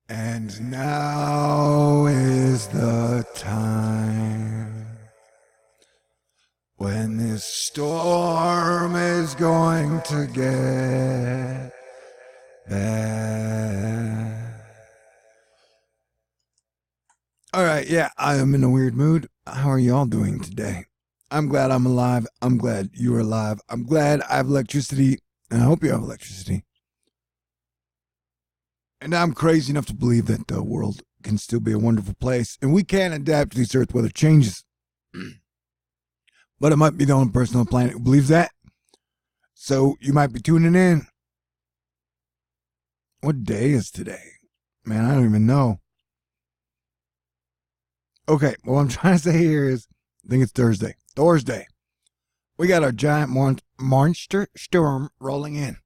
And now is the time when this storm is going to get bad. All right, yeah, I am in a weird mood. How are y'all doing today? I'm glad I'm alive. I'm glad you are alive. I'm glad I have electricity, and I hope you have electricity. And I'm crazy enough to believe that the world can still be a wonderful place, and we can adapt to these earth weather changes. But I might be the only person on the planet who believes that. So you might be tuning in. What day is today? Man, I don't even know. Okay, what I'm trying to say here is, I think it's Thursday. Thursday. We got our giant monster storm rolling in.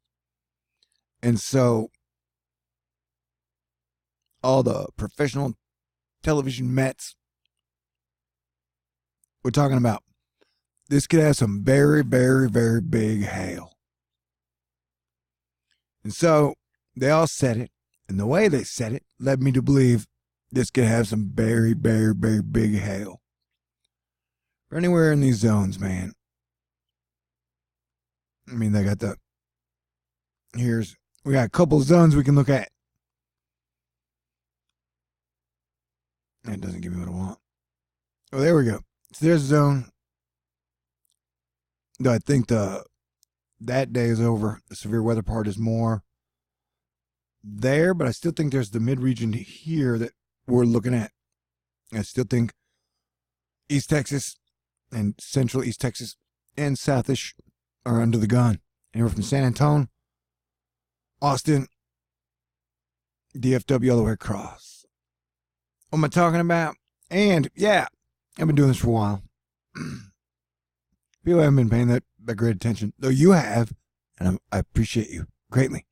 And so all the professional television Mets, we're talking about this could have some very, very, very big hail. And so they all said it, and the way they said it led me to believe this could have some very, very, very big hail. For anywhere in these zones, man. I mean, they got we got a couple of zones we can look at. That doesn't give me what I want. Oh, there we go. So there's a zone. I think that day is over. The severe weather part is more there, but I still think there's the mid-region here that we're looking at. I still think East Texas and Central East Texas and Southish are under the gun. Anywhere from San Antonio, Austin, DFW, all the way across. What am I talking about? And yeah, I've been doing this for a while. People haven't been paying that great attention, though you have, and I appreciate you greatly.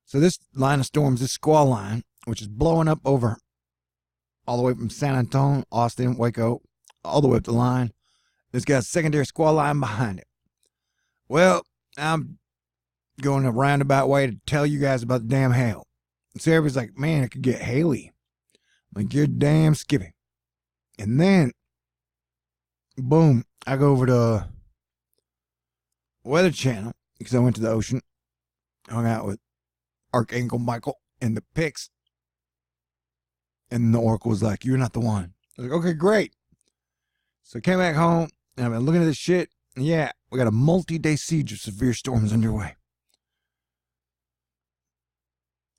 So this line of storms, this squall line, which is blowing up over all the way from San Antonio, Austin, Waco, all the way up the line, it's got a secondary squall line behind it. Well, I'm going a roundabout way to tell you guys about the damn hail. And so everybody's like, man, it could get haily. Like, you're damn skippy. And then, boom, I go over to Weather Channel because I went to the ocean, hung out with Archangel Michael and the Pix. And the Oracle was like, you're not the one. I was like, okay, great. So I came back home, and I've been looking at this shit. And yeah, we got a multi-day siege of severe storms underway.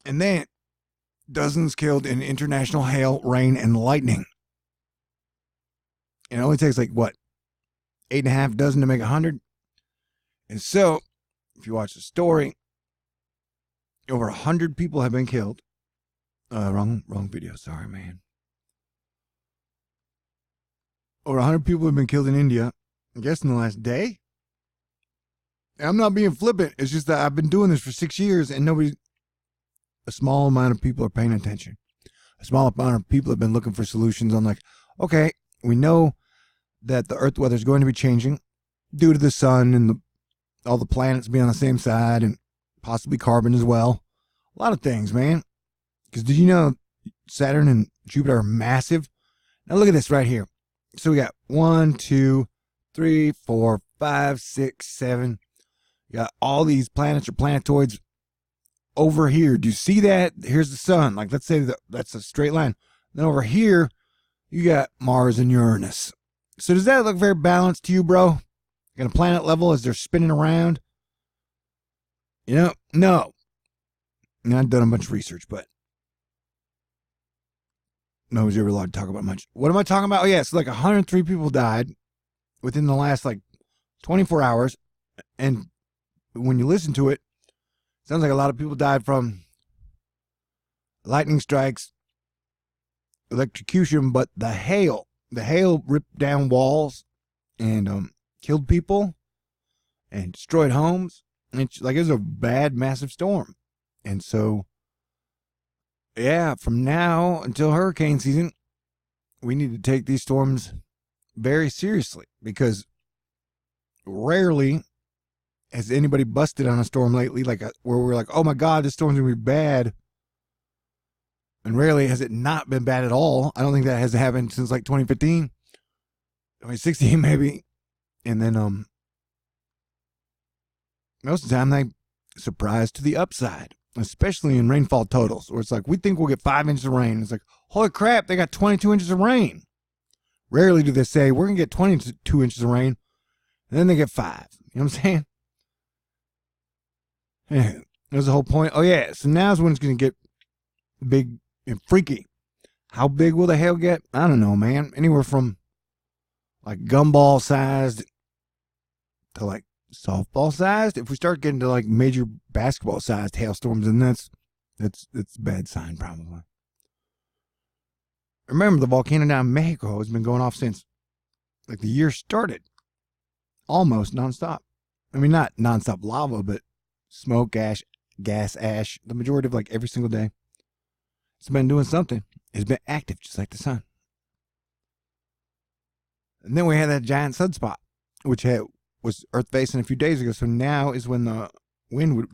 And then, dozens killed in international hail, rain, and lightning. It only takes like, what, 8.5 dozen to make 100? And so, if you watch the story, over 100 people have been killed. Wrong video, sorry, man. Over 100 people have been killed in India, I guess in the last day. I'm not being flippant. It's just that I've been doing this for 6 years, and a small amount of people are paying attention. A small amount of people have been looking for solutions on, like, okay, we know that the earth weather is going to be changing due to the sun and all the planets being on the same side and possibly carbon as well. A lot of things, man. Because did you know Saturn and Jupiter are massive? Now look at this right here. So we got 1, 2, 3, 4, 5, 6, 7. You got all these planets or planetoids over here. Do you see that? Here's the sun. Like, let's say that's a straight line. Then over here, you got Mars and Uranus. So does that look very balanced to you, bro? Like on a planet level as they're spinning around? You know, no. And I've done a bunch of research, but nobody's ever allowed to talk about much. What am I talking about? Oh, yeah, so like 103 people died within the last, like, 24 hours. And when you listen to it, sounds like a lot of people died from lightning strikes, electrocution, but the hail ripped down walls and killed people and destroyed homes. And it's like, it was a bad, massive storm. And so, yeah, from now until hurricane season, we need to take these storms very seriously, because rarely has anybody busted on a storm lately, like where we're like, oh my God, this storm's gonna be bad. And rarely has it not been bad at all. I don't think that has happened since like 2015, 2016 maybe. And then most of the time they surprise to the upside, especially in rainfall totals, where it's like, we think we'll get 5 inches of rain. It's like, holy crap, they got 22 inches of rain. Rarely do they say, we're going to get 22 inches of rain, and then they get 5. You know what I'm saying? Yeah, that's the whole point. Oh, yeah, so now's when it's going to get big and freaky. How big will the hail get? I don't know, man. Anywhere from like gumball sized to like softball sized. If we start getting to like major basketball sized hailstorms, then that's a bad sign probably. Remember, the volcano down in Mexico has been going off since like the year started, almost nonstop. I mean, not nonstop lava, but smoke, ash, gas, ash. The majority of like every single day, it's been doing something. It's been active, just like the sun. And then we had that giant sunspot, which was Earth facing a few days ago. So now is when the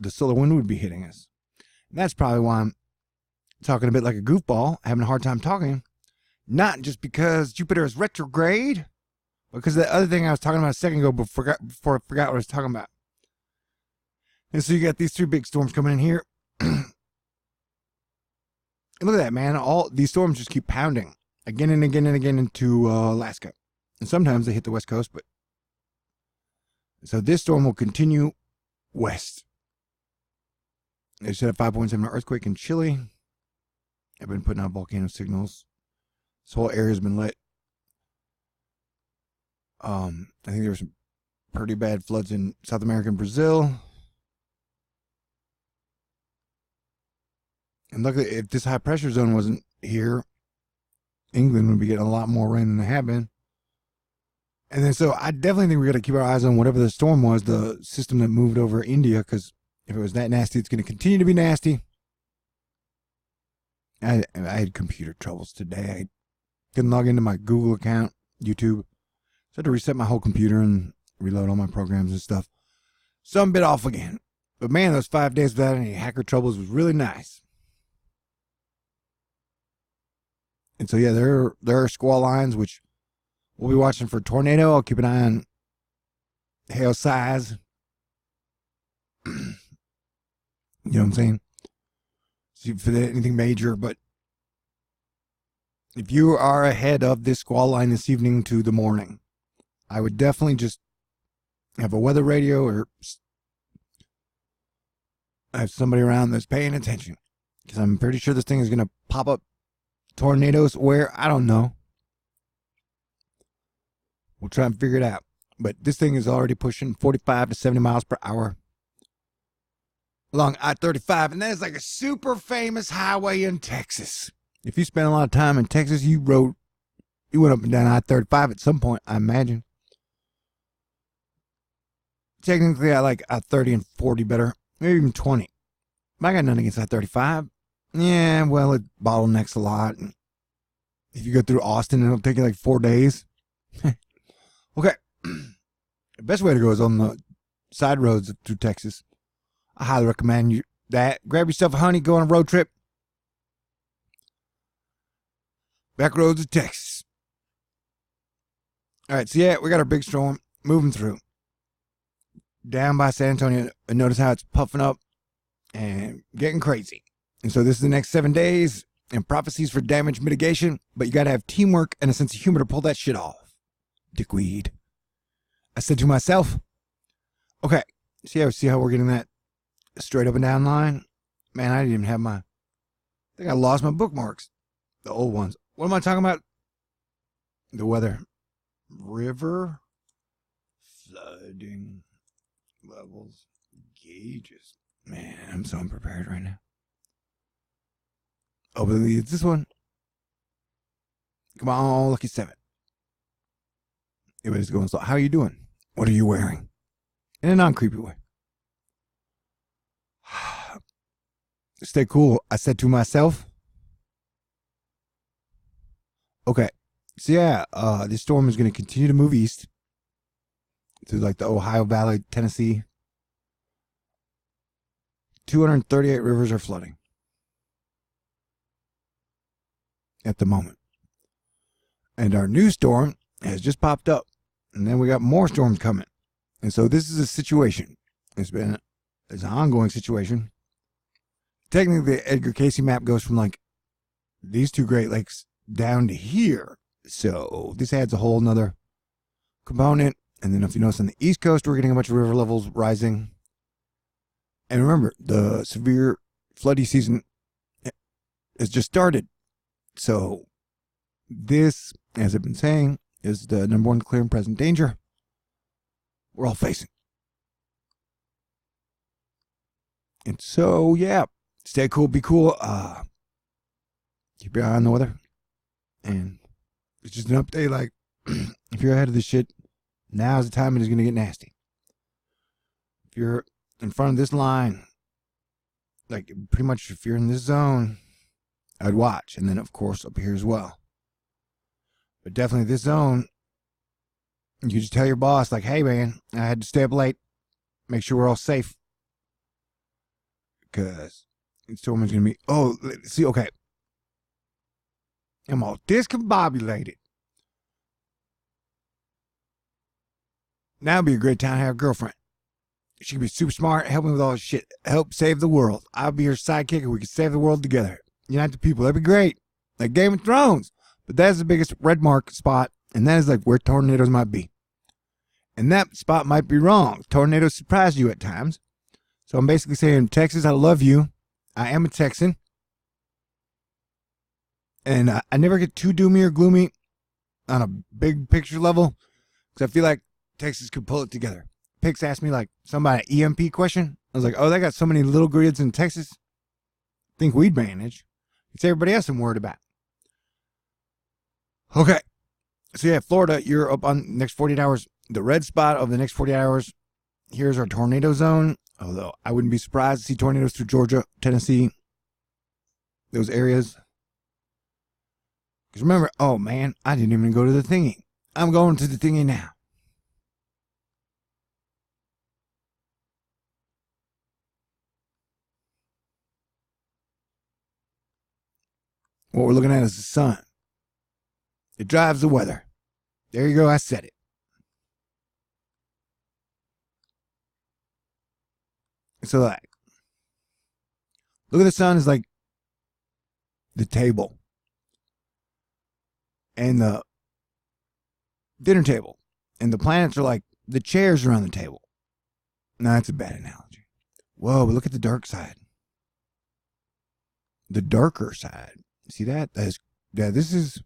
solar wind would be hitting us. And that's probably why I'm talking a bit like a goofball, having a hard time talking. Not just because Jupiter is retrograde, but because the other thing I was talking about a second ago before I forgot what I was talking about. And so you got these 3 big storms coming in here. And look at that, man. All these storms just keep pounding again and again and again into Alaska. And sometimes they hit the West Coast, but so this storm will continue west. They said a 5.7 earthquake in Chile. I've been putting out volcano signals. This whole area has been lit. I think there were some pretty bad floods in South America and Brazil. And look, if this high pressure zone wasn't here, England would be getting a lot more rain than they have been. And then so I definitely think we got to keep our eyes on whatever the storm was, the system that moved over India, because if it was that nasty, it's going to continue to be nasty. I had computer troubles today. I couldn't log into my Google account, YouTube. So I had to reset my whole computer and reload all my programs and stuff. So I'm a bit off again. But man, those 5 days without any hacker troubles was really nice. And so yeah, there are squall lines, which we'll be watching for tornado. I'll keep an eye on hail size. You know what I'm saying? See if there's anything major, but if you are ahead of this squall line this evening to the morning, I would definitely just have a weather radio or have somebody around that's paying attention, because I'm pretty sure this thing is going to pop up tornadoes where, I don't know. We'll try and figure it out. But this thing is already pushing 45 to 70 miles per hour along I-35, and that is like a super famous highway in Texas. If you spent a lot of time in Texas, you went up and down I-35 at some point, I imagine. Technically, I like I-30 and 40 better, maybe even 20. But I got nothing against I-35. Yeah, well, it bottlenecks a lot. And if you go through Austin, it'll take you like 4 days. Okay. The best way to go is on the side roads through Texas. I highly recommend you that. Grab yourself a honey, go on a road trip. Back roads of Texas. All right, so yeah, we got our big storm moving through. Down by San Antonio, and notice how it's puffing up and getting crazy. And so this is the next 7 days and prophecies for damage mitigation, but you got to have teamwork and a sense of humor to pull that shit off. Dickweed. I said to myself, okay, see how we're getting that straight up and down line? Man, I didn't even have I think I lost my bookmarks. The old ones. What am I talking about? The weather. River. Flooding. Levels. Gauges. Man, I'm so unprepared right now. Oh, but it's this one. Come on, lucky 7. Everybody's going slow. How are you doing? What are you wearing? In a non-creepy way. Stay cool, I said to myself. Okay. So yeah, this storm is going to continue to move east through like the Ohio Valley, Tennessee. 238 rivers are flooding. at the moment. And our new storm has just popped up. And then we got more storms coming. And so this is a situation. It's an ongoing situation. Technically, the Edgar Cayce map goes from like these two Great Lakes down to here. So this adds a whole nother component. And then if you notice on the East Coast, we're getting a bunch of river levels rising. And remember, the severe flooding season has just started. So this, as I've been saying, is the number one clear and present danger we're all facing. And so, yeah, stay cool, be cool. Keep your eye on the weather. And it's just an update, like, if you're ahead of this shit, now's the time it is going to get nasty. If you're in front of this line, like, pretty much if you're in this zone, I'd watch. And then, of course, up here as well. But definitely this zone, you just tell your boss, like, hey, man, I had to stay up late. Make sure we're all safe. Because the storm is going to be, oh, see, okay. I'm all discombobulated. Now would be a great time to have a girlfriend. She could be super smart, help me with all this shit, help save the world. I'll be her sidekick and we can save the world together. Unite the people, that'd be great. Like Game of Thrones. But that's the biggest red mark spot, and that is like where tornadoes might be. And that spot might be wrong. Tornadoes surprise you at times. So I'm basically saying, Texas, I love you. I am a Texan. And I never get too doomy or gloomy on a big picture level, because I feel like Texas could pull it together. Pix asked me like somebody an EMP question. I was like, oh, they got so many little grids in Texas. Think we'd manage. It's everybody else I'm worried about. Okay. So yeah, Florida, you're up on the next 48 hours. The red spot of the next 48 hours, here's our tornado zone. Although I wouldn't be surprised to see tornadoes through Georgia, Tennessee, those areas. Because remember, oh man, I didn't even go to the thingy. I'm going to the thingy now. What we're looking at is the sun. It drives the weather. There you go, I said it. So like, look at the sun is like the table. And the dinner table. And the planets are like the chairs around the table. No, that's a bad analogy. Whoa, but look at the dark side. The darker side. See that? This is...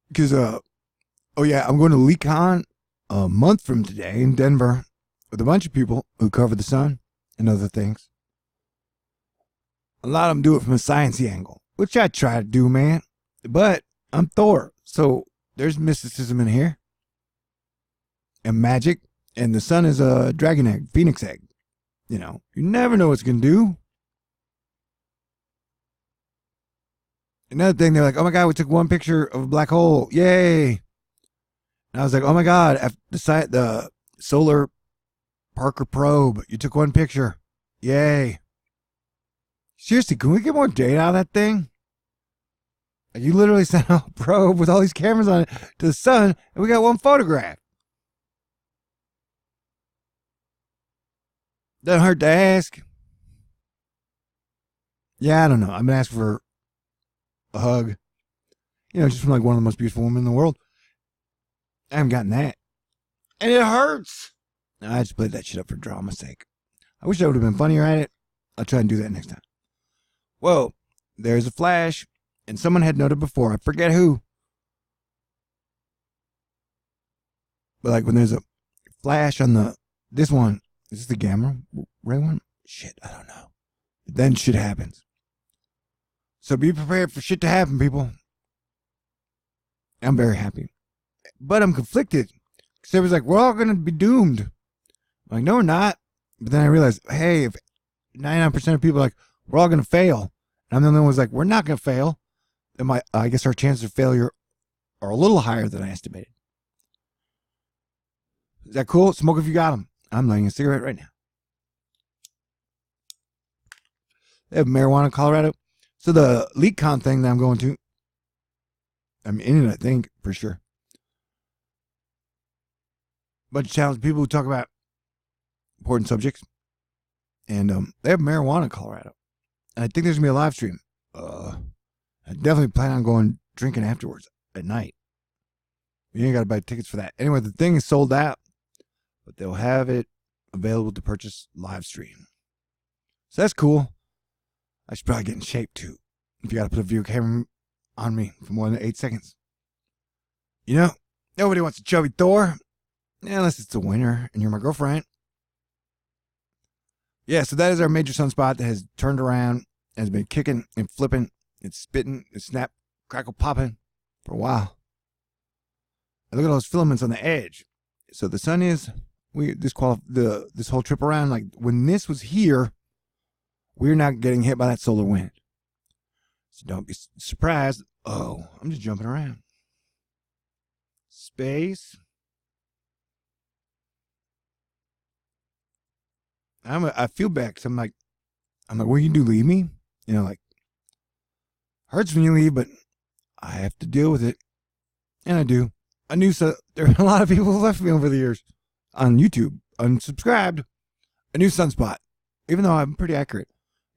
Because, oh yeah, I'm going to LeakCon a month from today in Denver with a bunch of people who cover the sun and other things. A lot of them do it from a sciencey angle, which I try to do, man. But I'm Thor, so there's mysticism in here. And magic. And the sun is a dragon egg, phoenix egg. You know, you never know what it's going to do. Another thing, they're like, oh my God, we took one picture of a black hole. Yay. And I was like, oh my God, the solar Parker probe, you took one picture. Yay. Seriously, can we get more data out of that thing? You literally sent a probe with all these cameras on it to the sun, and we got one photograph. Doesn't hurt to ask. Yeah, I don't know. I'm going to ask for a hug. You know, just from like one of the most beautiful women in the world. I haven't gotten that. And it hurts. No, I just played that shit up for drama's sake. I wish I would have been funnier at it. I'll try and do that next time. Whoa, there's a flash. And someone had noted before. I forget who. But like when there's a flash on this one. Is this the gamma ray one? Shit, I don't know. But then shit happens. So be prepared for shit to happen, people. I'm very happy. But I'm conflicted. Because everyone's like, we're all going to be doomed. I'm like, no, we're not. But then I realized, hey, if 99% of people are like, we're all going to fail. And I'm the only one who's like, we're not going to fail. Then I guess our chances of failure are a little higher than I estimated. Is that cool? Smoke if you got them. I'm lighting a cigarette right now. They have marijuana in Colorado. So the LeakCon thing that I'm going to, I'm in it, I think, for sure. Bunch of talented people who talk about important subjects. And they have marijuana in Colorado. And I think there's going to be a live stream. I definitely plan on going drinking afterwards at night. You ain't got to buy tickets for that. Anyway, the thing is sold out, but they'll have it available to purchase live stream. So that's cool. I should probably get in shape too. If you got to put a video camera on me for more than 8 seconds. You know, nobody wants a chubby Thor. Unless it's the winter and you're my girlfriend. Yeah, so that is our major sunspot that has turned around and has been kicking and flipping and spitting and snap, crackle, popping for a while. And look at all those filaments on the edge. So the sun is, this whole trip around, like when this was here, we're not getting hit by that solar wind. So don't be surprised. Oh, I'm just jumping around. Space. I feel bad because I'm like, what you do, leave me? You know, like, hurts when you leave, but I have to deal with it. And I do. I knew there are a lot of people who left me over the years on YouTube, unsubscribed. A new sunspot, even though I'm pretty accurate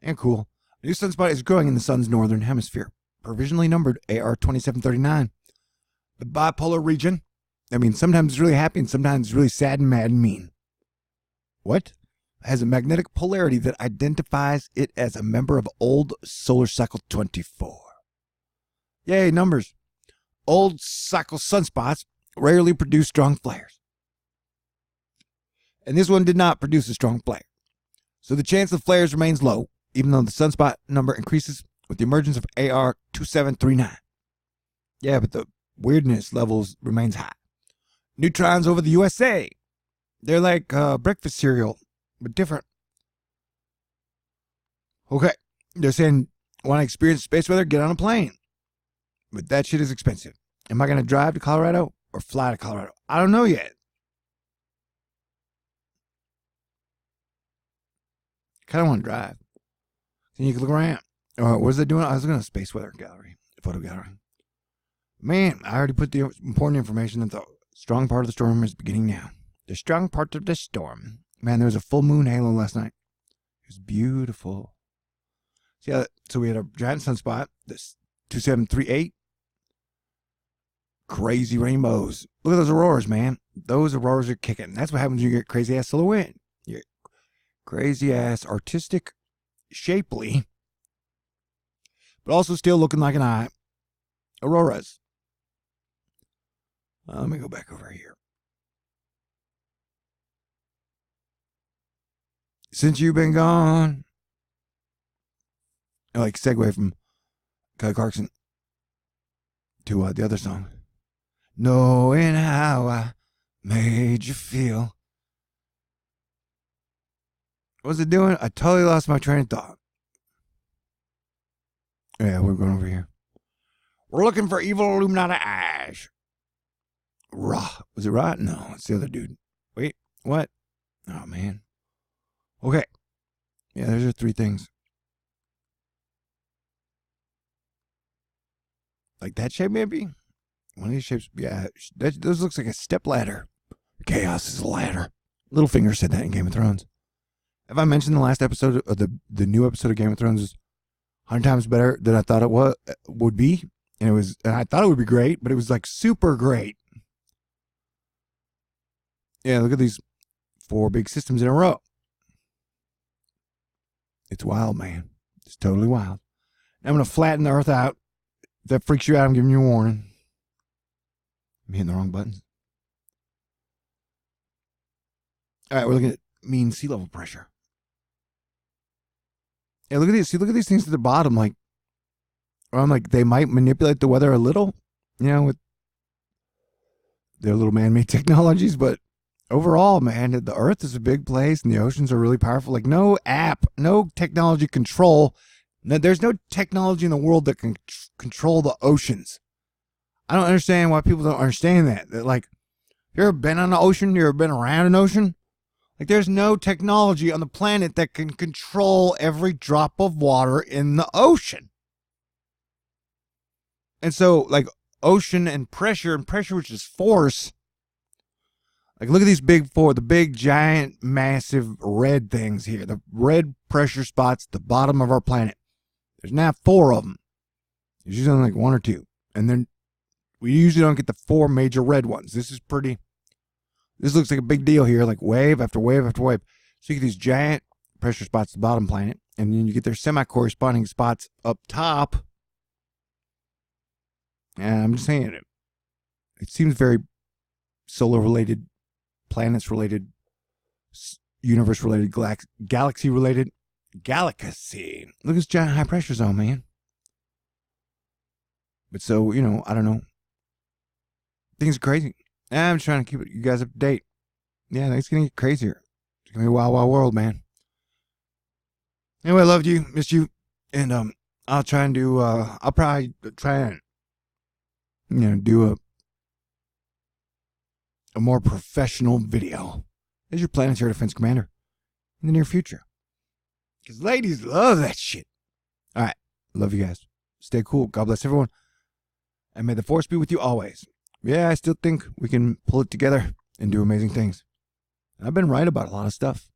and cool. A new sunspot is growing in the sun's northern hemisphere, provisionally numbered AR 2739. The bipolar region. I mean, sometimes it's really happy and sometimes it's really sad and mad and mean. What? Has a magnetic polarity that identifies it as a member of old solar cycle 24. Yay, numbers. Old cycle sunspots rarely produce strong flares. And this one did not produce a strong flare. So the chance of flares remains low, even though the sunspot number increases with the emergence of AR 2739. Yeah, but the weirdness levels remains high. Neutrons over the USA. They're like breakfast cereal, but different. Okay, they're saying, want to experience space weather? Get on a plane. But that shit is expensive. Am I going to drive to Colorado or fly to Colorado? I don't know yet. Kind of want to drive. Then you can look around. What was I doing? I was looking at a space weather gallery, photo gallery. Man, I already put the important information that the strong part of the storm is beginning now. The strong part of the storm. Man, there was a full moon halo last night. It was beautiful. So we had a giant sunspot, this 2738. Crazy rainbows. Look at those auroras, man. Those auroras are kicking. That's what happens when you get crazy ass solar wind. You get crazy ass artistic, shapely, but also still looking like an eye. Auroras. Let me go back over here. Since you've been gone. I like segue from Kelly Clarkson to the other song. Knowing how I made you feel. What was it doing? I totally lost my train of thought. Yeah, we're going over here. We're looking for evil Illuminati Ash. Ra. Was it Ra? No, it's the other dude. Wait, what? Oh, man. Okay. Yeah, there's your three things. Like that shape, maybe? One of these shapes, yeah. Those looks like a step ladder. Chaos is a ladder. Littlefinger said that in Game of Thrones. Have I mentioned the last episode of the new episode of Game of Thrones is 100 times better than I thought it would be? And I thought it would be great, but it was like super great. Yeah, look at these 4 big systems in a row. It's wild, man. It's totally wild. I'm going to flatten the Earth out. If that freaks you out, I'm giving you a warning. I'm hitting the wrong buttons. All right, we're looking at mean sea level pressure. Yeah, look at these. See, look at these things at the bottom. Like, they might manipulate the weather a little, with their little man-made technologies. But overall, man, the Earth is a big place, and the oceans are really powerful. Like, no app, no technology control. No, there's no technology in the world that can control the oceans. I don't understand why people don't understand that. That, like, you ever been on the ocean? You ever been around an ocean? Like, there's no technology on the planet that can control every drop of water in the ocean. And so, like, ocean and pressure, which is force. Like, look at these the big, giant, massive red things here. The red pressure spots at the bottom of our planet. There's now 4 of them. There's usually only like 1 or 2. And then we usually don't get the 4 major red ones. This looks like a big deal here, like wave after wave after wave. So you get these giant pressure spots at the bottom planet, and then you get their semi-corresponding spots up top. And I'm just saying, it seems very solar-related, planets-related, universe-related, galaxy-related. Galaxy. Look at this giant high-pressure zone, man. But so, I don't know. Things are crazy. I'm just trying to keep you guys up to date. Yeah, it's going to get crazier. It's going to be a wild, wild world, man. Anyway, I loved you, missed you. And I'll probably try and, do a more professional video as your planetary defense commander in the near future. Because ladies love that shit. All right. Love you guys. Stay cool. God bless everyone. And may the force be with you always. Yeah, I still think we can pull it together and do amazing things. I've been right about a lot of stuff.